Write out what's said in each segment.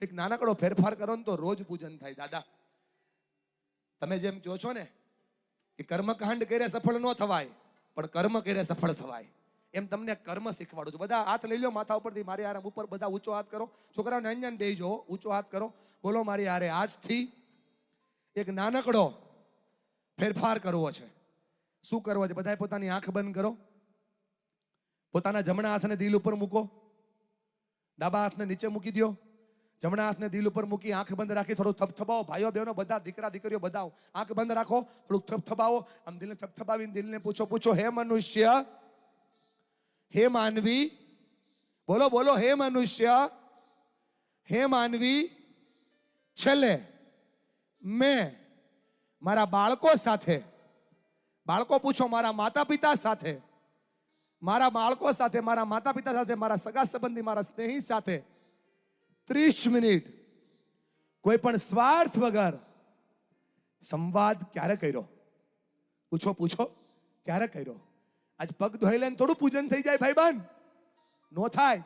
એક નાનકડો ફેરફાર કરો ને તો રોજ પૂજન થાય. દાદા તમે જેમ કહો છો ને કે કર્મકાંડ કરે સફળ ન થવાય, પણ કર્મ કરે સફળ થવાય, એમ તમને કર્મ શીખવાડું છું. બધા હાથ લઈ લો માથા ઉપરથી, મારી આરામ ઉપર બધા ઊંચો હાથ કરો. છોકરાઓને અંજાન બેસજો, ઊંચો હાથ કરો, બોલો મારી હારે. આજથી એક નાનકડો ફેરફાર કરવો છે. શું કરવો છે? બધાએ પોતાની આંખ બંધ કરો. પોતાના જમણા હાથને દિલ ઉપર મૂકો, ડાબા હાથને નીચે મૂકી દો. જમણા હાથને દિલ ઉપર મૂકી આંખ બંધ રાખી થોડું થપથપાવો. ભાઈઓ બહેનો બધા, દીકરા દીકરીઓ બધા આંખ બંધ રાખો, થોડુંક થપથપાવો. આમ દિલને થપથપાવીને દિલને પૂછો, હે મનુષ્ય, હે માનવી, બોલો બોલો, હે મનુષ્ય, હે માનવી, છેલ્લે મેં મારા બાળકો સાથે, બાળકો પૂછો, મારા માતા પિતા સાથે, મારા બાળકો સાથે, મારા માતા પિતા સાથે, મારા સગા સંબંધી, મારા સ્નેહી સાથે 30 મિનિટ કોઈ પણ સ્વાર્થ વગર સંવાદ ક્યારે કર્યો? પૂછો, ક્યારે કર્યો? આજ પગ ધોઈ લઈને થોડું પૂજન થઈ જાય ભાઈબંધ? નો થાય.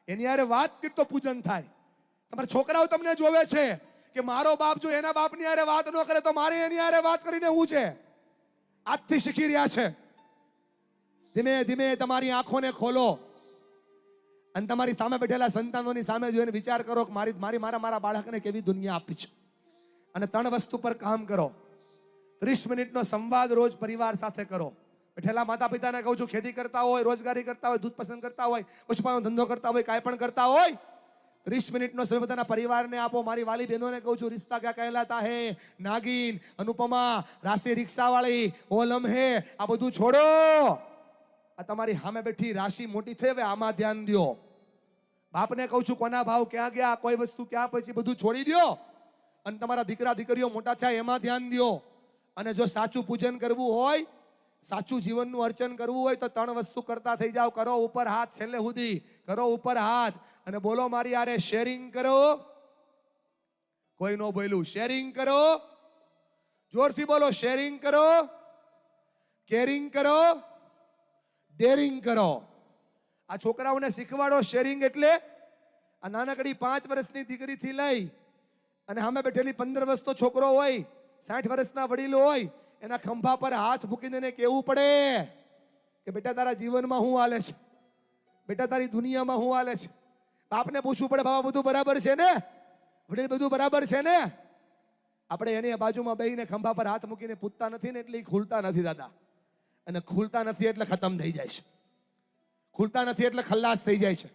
એની હારે વાત કરતો પૂજન થાય. તમારા છોકરાઓ તમને જોવે છે કે મારો બાપ જો એના બાપની હારે વાત ન કરે તો મારે એની હારે વાત કરીને હું છે. આજથી શીખી રહ્યા છે. ધીમે ધીમે તમારી આંખોને ખોલો અને તમારી સામે બેઠેલા સંતાનોની સામે જોઈને વિચાર કરો કે મારા બાળકને કેવી દુનિયા આપી છે. અને 3 વસ્તુ પર કામ કરો. 30 મિનિટનો સંવાદ રોજ પરિવાર સાથે કરો. બેઠેલા માતા પિતાને કહું છું, ખેતી કરતા હોય, રોજગારી કરતા હોય, દૂધ પસંદ કરતા હોય, પશુપાલન ધંધો કરતા હોય, કાંઈ પણ કરતા હોય, 30 મિનિટનો સમય પોતાના પરિવારને આપો. મારી વાલી બહેનોને કહું છું, રિશ્તા ક્યાં કહેલાતા હે, નાગીન, અનુપમા, રાશિ રિક્ષાવાળી, ઓ લમ્હે, આ બધું છોડો. આ તમારી સામે બેઠી રાશિ મોટી થઈ, હવે આમાં ધ્યાન દો. બાપને કહું છું, કોના ભાવ ક્યાં ગયા, કોઈ વસ્તુ ક્યાં પછી, બધું છોડી દો અને તમારા દીકરા દીકરીઓ મોટા થયા એમાં ધ્યાન દો. અને જો સાચું પૂજન કરવું હોય, સાચું જીવનનું અર્ચન કરવું હોય તો 3 વસ્તુ કરતા થઈ જાવ. કરો ઉપર હાથ, છેલ્લે સુધી કરો ઉપર હાથ અને બોલો મારી હારે, શેરિંગ કરો. કોઈ નો બોલ્યું? શેરિંગ કરો. જોરથી બોલો, શેરિંગ કરો, કેરિંગ કરો, ડેરિંગ કરો. આ છોકરાઓને શીખવાડો શેરિંગ એટલે. આ નાનકડી 5 વર્ષની દીકરીથી લઈ અને સામે બેઠેલી 15 વર્ષનો છોકરો હોય, 60 વર્ષના વડીલો હોય, એના ખંભા પર હાથ મૂકીને એને કહેવું પડે કે બેટા તારા જીવનમાં શું હાલે છે, બેટા તારી દુનિયામાં શું હાલે છે. બાપને પૂછવું પડે, બાબા બધું બરાબર છે ને, વડીલ બધું બરાબર છે ને. આપણે એની બાજુમાં બેહીને ખંભા પર હાથ મૂકીને પૂછતા નથી ને એટલે ખુલતા નથી દાદા. અને ખુલતા નથી એટલે ખતમ થઈ જાય છે. ખુલતા નથી એટલે ખલ્લાસ થઈ જાય છે.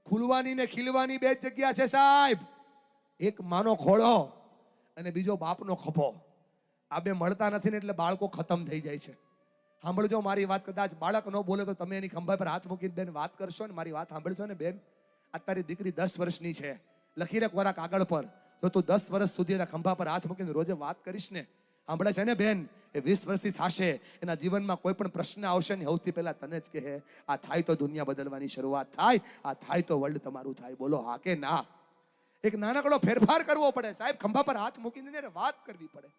ખુલવાની ને ખીલવાની 2 જગ્યા છે સાહેબ. એક માનો ખોળો અને બીજો બાપનો ખભો. આ 2 મળતા નથી ને એટલે બાળકો ખતમ થઈ જાય છે. સાંભળજો મારી વાત. કદાચ બાળક ન બોલે તો તમે એની ખંભા પર હાથ મૂકીને બેન વાત કરશો ને, મારી વાત સાંભળજો ને બેન. આ તારી દીકરી 10 વર્ષની છે, લખી રાખ કોરા કાગળ પર. તો તું 10 વર્ષ સુધી એના ખંભા પર હાથ મૂકીને રોજે વાત કરીશ ને, સાંભળે છે ને બેન, એ 20 વર્ષથી થશે, એના જીવનમાં કોઈ પણ પ્રશ્ન આવશે ને સૌથી પહેલા તને જ કહે, આ થાય તો દુનિયા બદલવાની શરૂઆત થાય, આ થાય તો વર્લ્ડ તમારું થાય. બોલો હા કે ના? એક નાનકડો ફેરફાર કરવો પડે સાહેબ. ખંભા પર હાથ મૂકીને વાત કરવી પડે.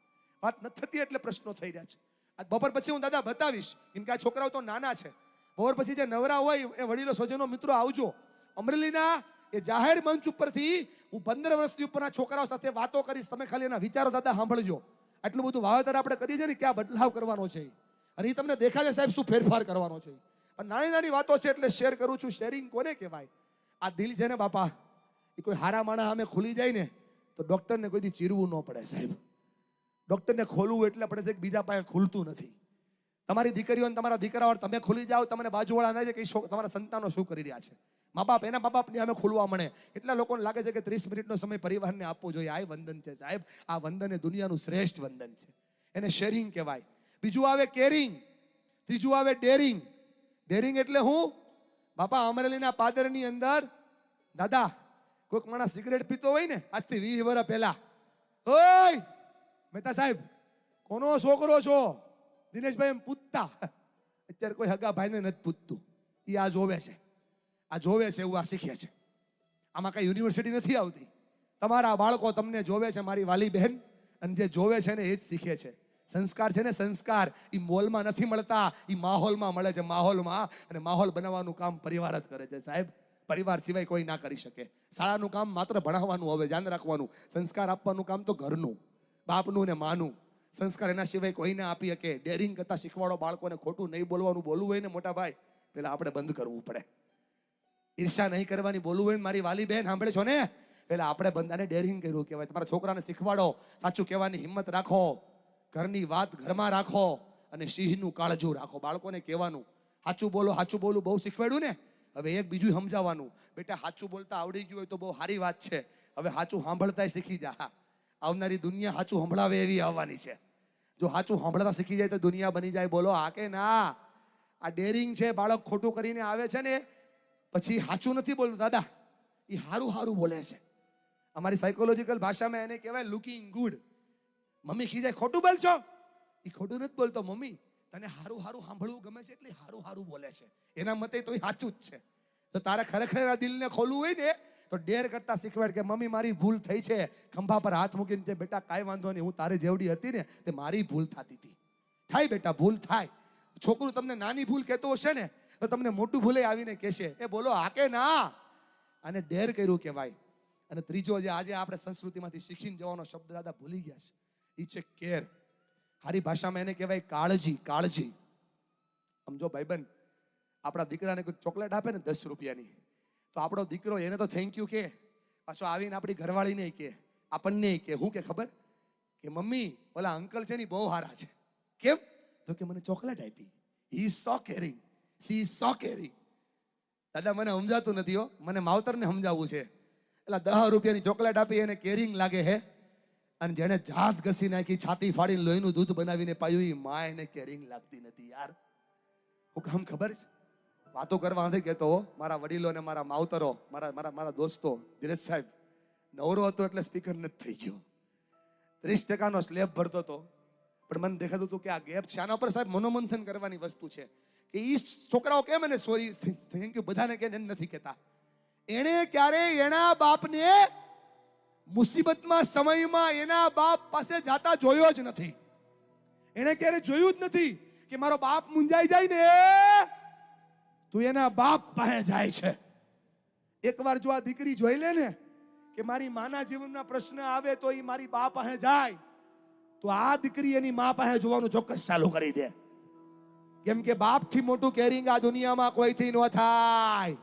વાત નથી થતી એટલે પ્રશ્નો થઈ રહ્યા છે. આ બપોર પછી હું દાદા બતાવીશ, કેમ કે આ છોકરાઓ તો નાના છે. બપોર પછી જે નવરા હોય એ વડીલો, સ્વજનો, મિત્રો આવજો. અમરેલીના એ જાહેર મંચ ઉપરથી હું 15 વર્ષની ઉપરના છોકરાઓ સાથે વાતો કરીશ. તમે ખાલી એના વિચારો દાદા સાંભળજો. આટલું બધું વાવેતર આપણે કરીએ છીએ ને, ક્યાં બદલાવ કરવાનો છે અને એ તમને દેખાશે સાહેબ શું ફેરફાર કરવાનો છે. પણ નાની નાની વાતો છે એટલે શેર કરું છું. શેરિંગ કોને કહેવાય? આ દિલ છે ને બાપા, એ કોઈ હારા માણસ સામે ખુલી જાય ને તો ડોક્ટરને કોઈથી ચીરવું ન પડે સાહેબ. ડોક્ટરને ખોલવું એટલે પડે છે કે બીજા પાસે ખુલતું નથી. તમારી દીકરીઓ અને તમારા દીકરાઓ તમે ખુલી જાઓ, તમને બાજુવાળા ના છે કે તમારા સંતાનો શું કરી રહ્યા છે. મા બાપ એના મા બાપની સામે ખુલવા મળે. એટલા લોકોને લાગે છે કે 30 મિનિટનો સમય પરિવારને આપવો જોઈએ. આ વંદન છે સાહેબ. આ વંદન એ દુનિયાનું શ્રેષ્ઠ વંદન છે. એને શેરિંગ કહેવાય. બીજું આવે કેરિંગ, ત્રીજું આવે ડેરિંગ. ડેરિંગ એટલે હું બાપા, અમરેલીના પાદરની અંદર દાદા કોઈક માણસ સિગરેટ પીતો હોય ને, આજથી 20 વર્ષ પહેલા, ઓય મહેતા સાહેબ કોનો છોકરો છો? દિનેશભાઈ એમ પૂછતા. અત્યારે કોઈ હગા ભાઈને નથી પૂછતું. એ આ જોવે છે, આ જોવે છે એવું આ શીખે છે. આમાં કઈ યુનિવર્સિટી નથી આવતી. તમારા બાળકો તમને જોવે છે મારી વાલી બહેન, અને જે જોવે છે ને એ જ શીખે છે. સંસ્કાર છે ને સંસ્કાર, એ મોલમાં નથી મળતા, એ માહોલમાં મળે છે. માહોલમાં. અને માહોલ બનાવવાનું કામ પરિવાર જ કરે છે સાહેબ. પરિવાર સિવાય કોઈ ના કરી શકે. શાળાનું કામ માત્ર ભણાવવાનું, હવે ધ્યાન રાખવાનું. સંસ્કાર આપવાનું કામ તો ઘરનું, બાપનું ને માનું. સંસ્કાર એના સિવાય કોઈને આપી શકે. ડેરિંગ કરતા શીખવાડો બાળકોને. ખોટું નહીં બોલવાનું. બોલવું હોય ને મોટા ભાઈ, પેલા આપણે બંધ કરવું પડે. ઈર્ષા નહીં કરવાની. બોલવું હોય ને મારી વાલી બેન સાંભળે છો ને, પેલા આપણે બંધાને ડેરિંગ કર્યું કહેવાય. તમારા છોકરાને શીખવાડો, સાચું કહેવાની હિંમત રાખો, ઘરની વાત ઘરમાં રાખો અને સિંહનું કાળજું રાખો. બાળકોને કહેવાનું સાચું બોલો, સાચું બોલું બહુ શીખવાડ્યું ને, હવે એક બીજું સમજાવવાનું. બેટા સાચું બોલતા આવડી ગયું હોય તો બહુ સારી વાત છે, હવે સાચું સાંભળતા શીખી જા. આવનારી દુનિયા સાચું સંભળાવે એવી આવવાની છે. જો સાચું સાંભળતા શીખી જાય તો દુનિયા બની જાય. બોલો હા કે ના? આ ડેરિંગ છે. બાળક ખોટું કરીને આવે છે ને, પછી સાચું નથી બોલતું દાદા, એ હારું હારું બોલે છે. અમારી સાયકોલોજીકલ ભાષામાં એને કહેવાય લુકિંગ ગુડ. મમ્મી ખીજાય ખોટું બોલશો, એ ખોટું નથી બોલતો. મમ્મી તને હારું હારું સાંભળવું ગમે છે એટલે હારું હારું બોલે છે. એના મતે તો એ સાચું જ છે. તો તારે ખરેખર આ દિલને ખોલવું હોય ને તો ડેર કરતા શીખવાડ કે મમ્મી મારી ભૂલ થઈ છે. ખંભા પર હાથ મૂકીને જે બેટા કાંઈ વાંધો નહીં, હું તારે જેવડી હતી ને તે મારી ભૂલ થતી હતી. થાય બેટા, ભૂલ થાય. છોકરું તમને નાની ભૂલ કહેતો હશે ને તો તમને મોટું ભૂલે આવીને કહેશે, એ બોલો હા કે ના? આને ડેર કર્યું કહેવાય. અને ત્રીજો જે આજે આપણે સંસ્કૃતિમાંથી શીખીને જવાનો શબ્દ દાદા ભૂલી ગયા છે, એ છે કેર. હારી ભાષામાં એને કહેવાય કાળજી. કાળજી. સમજો ભાઈબંધ, આપણા દીકરાને કોઈ ચોકલેટ આપે ને 10 રૂપિયાની, તો આપણો દીકરો એને તો થેન્ક યુ કે, પાછો આવીને આપણી ઘરવાળીને કે, આપણને કે શું કે ખબર કે મમ્મી ઓલા અંકલ છે ને બહુ સારા છે. કેમ? તો કે મને ચોકલેટ આપી. He is so caring, she is so caring. દાદા મને સમજાતું નથી હો, મને માવતરને સમજાવવું છે. એટલે 10 રૂપિયાની ચોકલેટ આપી એને કેરિંગ લાગે હે, અને જેને જાત ઘસી નાખી, છાતી ફાડીને લોહીનું દૂધ બનાવીને પાયું, એ માં એને કેરિંગ લાગતી નથી યાર. હું કામ ખબર છે? વાતો કરવા નથી કહેતો, મારા વડીલો ને મારા માવતરો, મારા દોસ્તો. ધીરજ સાહેબ નવરો હતો એટલે સ્પીકર નથી થઈ ગયો. 30% સ્લેબ ભરતો હતો, પણ મને દેખાતું હતું કે આ ગેપ છે. આના પર સાહેબ મનોમંથન કરવાની વસ્તુ છે કે ઈ છોકરાઓ કેમ એને સોરી થેન્ક યુ બધાને કે નથી કહેતા. એણે ક્યારે એના બાપને મુસીબતમાં સમયમાં એના બાપ પાસે જાતા જોયો જ નથી. એણે ક્યારે જોયું જ નથી કે મારો બાપ મુંજાઈ જાય ને તું એના બાપ પાસે જાય છે. એકવાર જો આ દીકરી જોઈ લે ને કે મારી માના જીવનના પ્રશ્ન આવે તો એ મારી બા પાસે જાય, તો આ દીકરી એની મા પાસે જોવાનું ચોક્કસ ચાલુ કરી દે. કેમ કે બાપથી મોટું કેરિંગ આ દુનિયામાં કોઈથી ન થાય.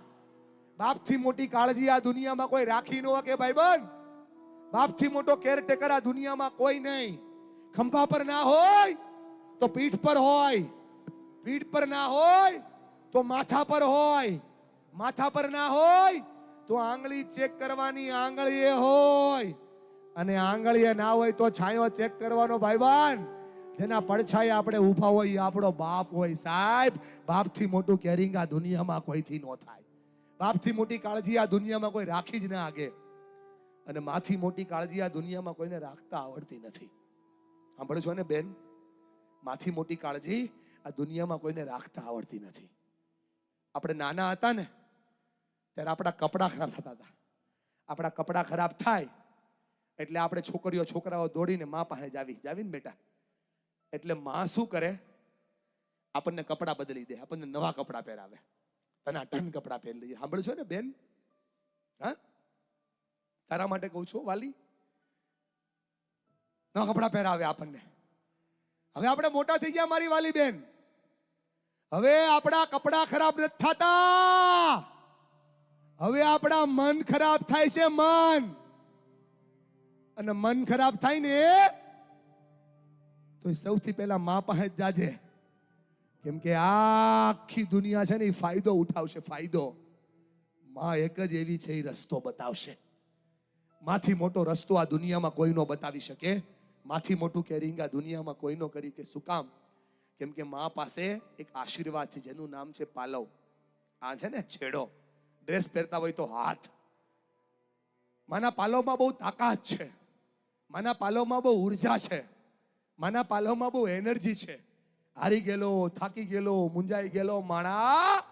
બાપથી મોટી કાળજી આ દુનિયામાં કોઈ રાખી ન કે ભાઈબંધ. બાપથી મોટો કેરટેકર આ દુનિયામાં કોઈ નહીં. ખંભા પર ના હોય તો પીઠ પર હોય, પીઠ પર ના હોય તો માથા પર હોય, માથા પર ના હોય તો આંગળી ચેક કરવાની આંગળીએ હોય, અને આંગળીએ ના હોય તો છાંયો ચેક કરવાનો ભાઈબંધ. જેના પડછાએ આપણે ઊભા હોય એ આપણો બાપ હોય સાહેબ. બાપથી મોટું કેરિંગ આ દુનિયામાં કોઈથી ન થાય. બાપથી મોટી કાળજી આ દુનિયામાં કોઈ રાખી જ ના આગે, અને માથી મોટી કાળજી આ દુનિયામાં કોઈને રાખતા આવડતી નથી. સાંભળો છો ને બેન? માથી મોટી કાળજી આ દુનિયામાં કોઈને રાખતા આવડતી નથી. આપણે નાના હતા ને ત્યારે આપણા કપડાં ખરાબ થતા હતા. આપણા કપડાં ખરાબ થાય એટલે આપણે છોકરીઓ છોકરાઓ દોડીને મા પાસે જાવી ને બેટા. એટલે માં શું કરે? આપણને કપડાં બદલી દે, આપણને નવા કપડાં પહેરાવે, ટન કપડાં પહેરી લઈએ. સાંભળો છો ને બેન? હા, તારા માટે કહું છું વાલી, નવા કપડાં પહેરાવે આપણને. હવે આપણે મોટા થઈ ગયા મારી વાલી બેન, હવે આપણા કપડાં ખરાબ નથી થતા, હવે આપણા મન ખરાબ થાય છે. મન, અને મન ખરાબ થાય ને તો સૌથી પહેલા મા પાસે જ જાજે. કેમ કે આખી દુનિયા છે ને એ ફાયદો ઉઠાવશે, ફાયદો. માં એક જ એવી છે, એ રસ્તો બતાવશે. માથી મોટો રસ્તો આ દુનિયામાં કોઈ નો બતાવી શકે. માથી મોટું કેરિંગ આ દુનિયામાં કોઈ નો કરી કે શું કામ? કેમ કે મા પાસે એક આશીર્વાદ છે જેનું નામ છે પાલવ. આ છે ને છેડો, ડ્રેસ પહેરતા હોય તો હાથ. માના પાલવમાં બહુ તાકાત છે, માના પાલવમાં બહુ ઉર્જા છે, માના પાલવમાં બહુ એનર્જી છે. હારી ગયેલો, થાકી ગયેલો, મુંજાઈ ગયેલો માણા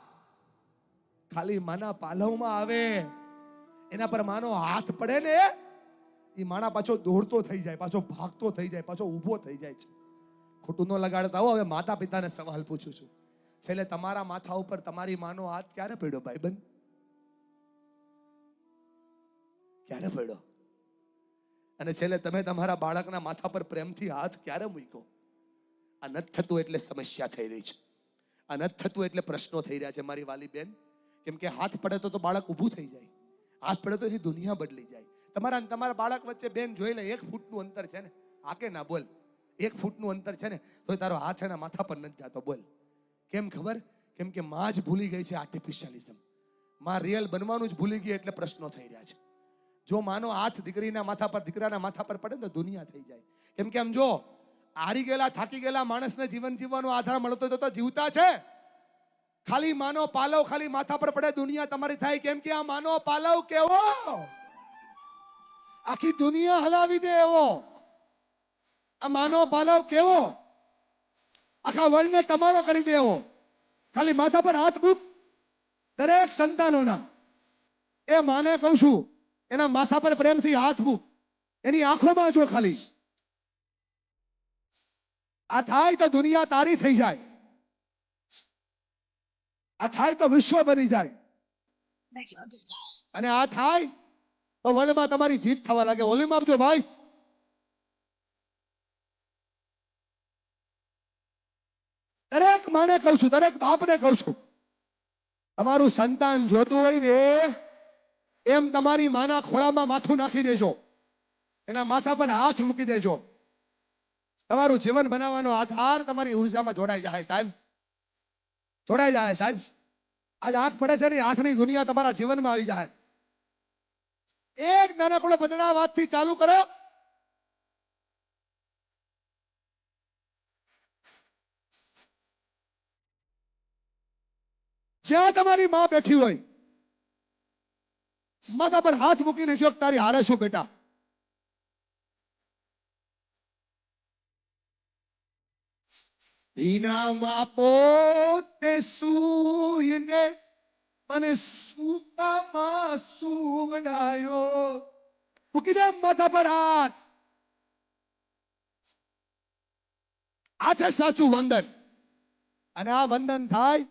ખાલી માના પાલવમાં આવે, એના પર માનો હાથ પડે ને એ માણા પાછો દોડતો થઈ જાય, પાછો ભાગતો થઈ જાય, પાછો ઊભો થઈ જાય છે. ખોટું ન લગાડતા હો. હવે માતા પિતાને સવાલ પૂછું છું, છેલ્લે તમારા માથા ઉપર તમારી માનો હાથ ક્યારે પડ્યો ભાઈબંધ? ક્યારે પડ્યો? અને છેલ્લે તમે તમારા બાળકના માથા પર પ્રેમથી હાથ ક્યારે મૂક્યો? આ નથી થતું એટલે સમસ્યા થઈ રહી છે. આ નથી થતું એટલે પ્રશ્નો થઈ રહ્યા છે મારી વાલી બેન. કેમ કે હાથ પડે તો બાળક ઊભું થઈ જાય, હાથ પડે તો એની દુનિયા બદલી જાય. તમારા અને તમારા બાળક વચ્ચે બેન જોઈ લે, 1 ફૂટનું અંતર છે ને, આકે ના બોલ, 1 ફૂટનું અંતર છે ને, તો તારો હાથ એના માથા પર નથી જતો. બોલ કેમ ખબર? કેમ કે માં જ ભૂલી ગઈ છે આર્ટિફિશિયલિઝમ. માં રિયલ બનવાનું જ ભૂલી ગઈ એટલે પ્રશ્નો થઈ રહ્યા છે. જો માનો હાથ દીકરીના માથા પર, દીકરાના માથા પર પડે તો દુનિયા થઈ જાય. કેમ કે આમ જો હારી ગયેલા, થાકી ગયેલા માણસને જીવન જીવવાનો આધાર મળતો તો જીવતા છે. ખાલી માનો પાલવ ખાલી માથા પર પડે દુનિયા તમારી થાય. કેમ કે આ માનો પાલવ કેવો આખી દુનિયા હલાવી દે એવો. આ માનો પાલવ કેવો આખા વર્લ્ડને તમારો કરી દે એવો. ખાલી માથા પર હાથ મૂક દરેક સંતાનોના. એ માને કહું છું, એના માથા પર પ્રેમથી હાથ મૂક, એની આંખોમાં જો ખાલી. આ થાય તો દુનિયા તારી થઈ જાય. આ થાય તો વિશ્વ બની જાય. અને આ થાય તો વર્લ્ડમાં તમારી જીત થવા લાગે. હોલીમાં આપજો ભાઈ. દરેક માને કહું છું, દરેક બાપને કહું છું, તમારું સંતાન જોતું હોય ને એમ તમારી માના ખોળામાં માથું નાખી દેજો, એના માથા પર હાથ મૂકી દેજો. તમારું જીવન બનાવવાનો આધાર તમારી ઉર્જામાં જોડાઈ જાય સાહેબ, જોડાઈ જાય સાહેબ. આજ હાથ પડે છે ને, હાથની દુનિયા તમારા જીવનમાં આવી જાય. એક નાનકડો બદલાવાથી ચાલુ કરો. જ્યાં તમારી માં બેઠી હોય માથા પર હાથ મૂકીને કહો, તારી હારે શું બેટા? ભીનામાં પોતે સૂઈને મને સૂતામાં સુવડાયો. મૂકી દે માથા પર હાથ. આ છે સાચું વંદન. અને આ વંદન થાય